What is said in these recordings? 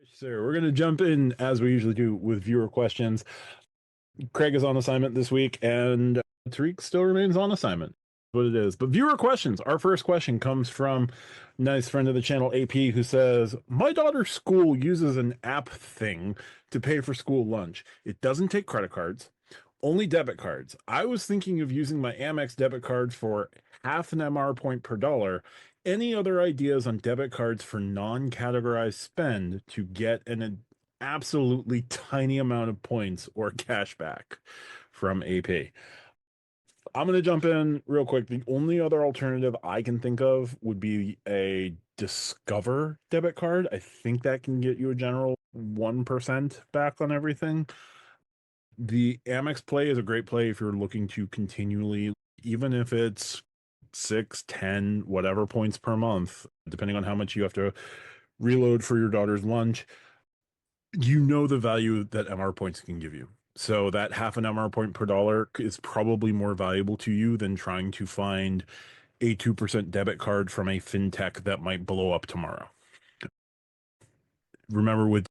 Sir, we're going to jump in as we usually do with viewer questions. Craig is on assignment this week, and Tariq still remains on assignment. What it is. But viewer questions. Our first question comes from a nice friend of the channel, AP, who says, my daughter's school uses an app thing to pay for school lunch. It doesn't take credit cards, only debit cards. I was thinking of using my Amex debit card for half an MR point per dollar. Any other ideas on debit cards for non-categorized spend to get an absolutely tiny amount of points or cash back from AP? I'm going to jump in real quick. The only other alternative I can think of would be a Discover debit card. I think that can get you a general 1% back on everything. The Amex play is a great play if you're looking to continually, even if it's 6, 10, whatever points per month, depending on how much you have to reload for your daughter's lunch, you know the value that MR points can give you. So that half an MR point per dollar is probably more valuable to you than trying to find a 2% debit card from a fintech that might blow up tomorrow. Remember, with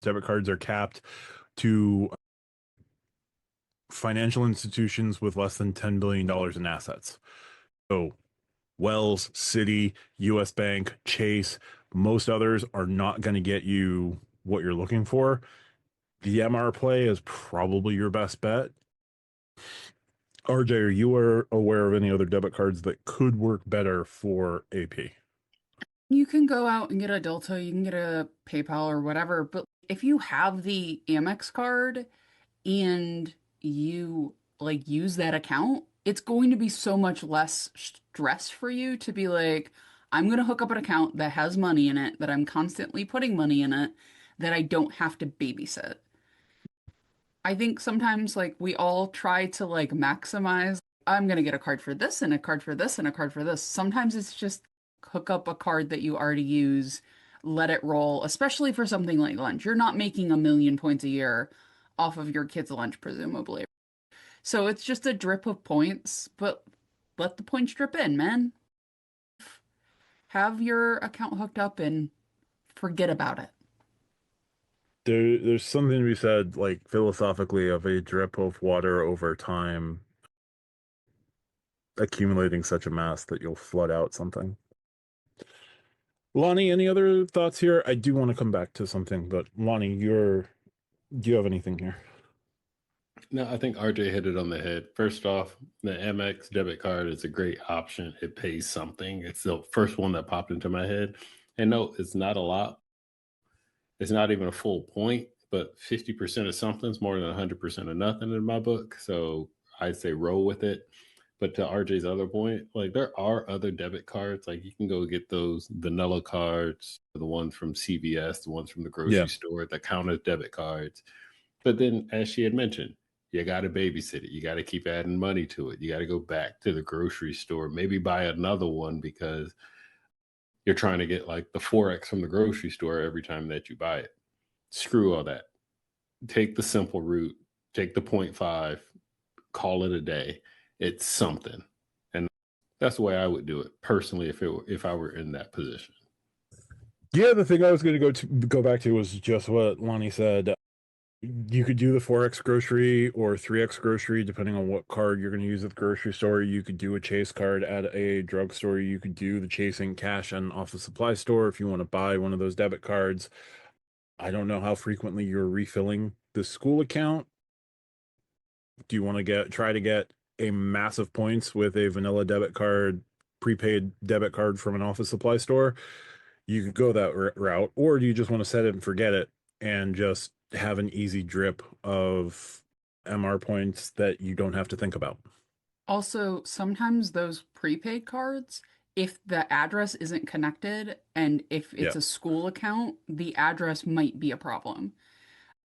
debit cards are capped to financial institutions with less than $10 billion in assets. So Wells, Citi, US Bank, Chase, most others are not going to get you what you're looking for. The MR play is probably your best bet. RJ, are you aware of any other debit cards that could work better for AP? You can go out and get a Delta, you can get a PayPal or whatever, but if you have the Amex card and you use that account, it's going to be so much less stress for you to be like, I'm going to hook up an account that has money in it, that I'm constantly putting money in it, that I don't have to babysit. I think sometimes we all try to maximize, I'm going to get a card for this and a card for this and a card for this. Sometimes it's just hook up a card that you already use, let it roll, especially for something like lunch. You're not making a million points a year off of your kid's lunch, presumably. So it's just a drip of points, but let the points drip in, man. Have your account hooked up and forget about it. There's something to be said, like philosophically, of a drip of water over time accumulating such a mass that you'll flood out something. Lonnie, any other thoughts here? I do want to come back to something, but Lonnie, do you have anything here? No, I think RJ hit it on the head. First off, the Amex debit card is a great option. It pays something. It's the first one that popped into my head. And no, it's not a lot. It's not even a full point, but 50% of something is more than 100% of nothing in my book. So I'd say roll with it. But to RJ's other point, there are other debit cards. Like you can go get those vanilla cards, the ones from CVS, the ones from the Yeah. grocery store that count as debit cards. But then, as she had mentioned, you got to babysit it. You got to keep adding money to it. You got to go back to the grocery store, maybe buy another one because you're trying to get like the 4X from the grocery store every time that you buy it. Screw all that. Take the simple route, take the point 0.5, call it a day. It's something. And that's the way I would do it personally if I were in that position. Yeah, the thing I was going to go back to was just what Lonnie said. You could do the 4X grocery or 3X grocery, depending on what card you're going to use at the grocery store. You could do a Chase card at a drugstore. You could do the Chasing cash and off the supply store if you want to buy one of those debit cards. I don't know how frequently you're refilling the school account. Do you want to try to get a massive points with a vanilla debit card, prepaid debit card from an office supply store? You could go that route, or do you just want to set it and forget it and just have an easy drip of MR points that you don't have to think about? Also, sometimes those prepaid cards, if the address isn't connected and if Yeah. it's a school account, the address might be a problem.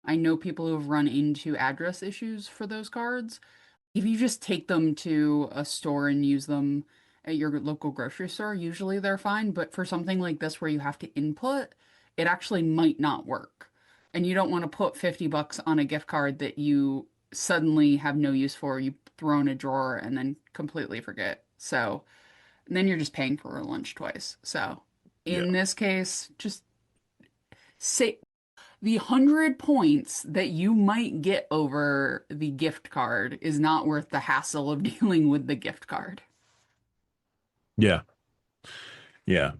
I know people who have run into address issues for those cards. If you just take them to a store and use them at your local grocery store, usually they're fine. But for something like this where you have to input, it actually might not work. And you don't want to put 50 bucks on a gift card that you suddenly have no use for. You throw in a drawer and then completely forget. So and then you're just paying for a lunch twice. So Yeah. in this case, just say The 100 points that you might get over the gift card is not worth the hassle of dealing with the gift card. Yeah. Yeah.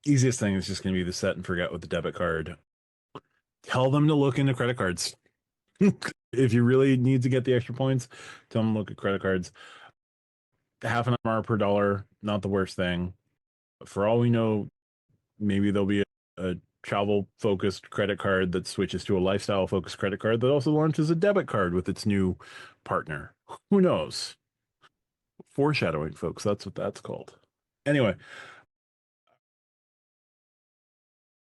Easiest thing is just going to be the set and forget with the debit card. Tell them to look into credit cards. If you really need to get the extra points, tell them to look at credit cards. Half an hour per dollar, not the worst thing. For all we know, maybe there'll be a travel focused credit card that switches to a lifestyle focused credit card that also launches a debit card with its new partner. Who knows? Foreshadowing, folks. That's what that's called. Anyway,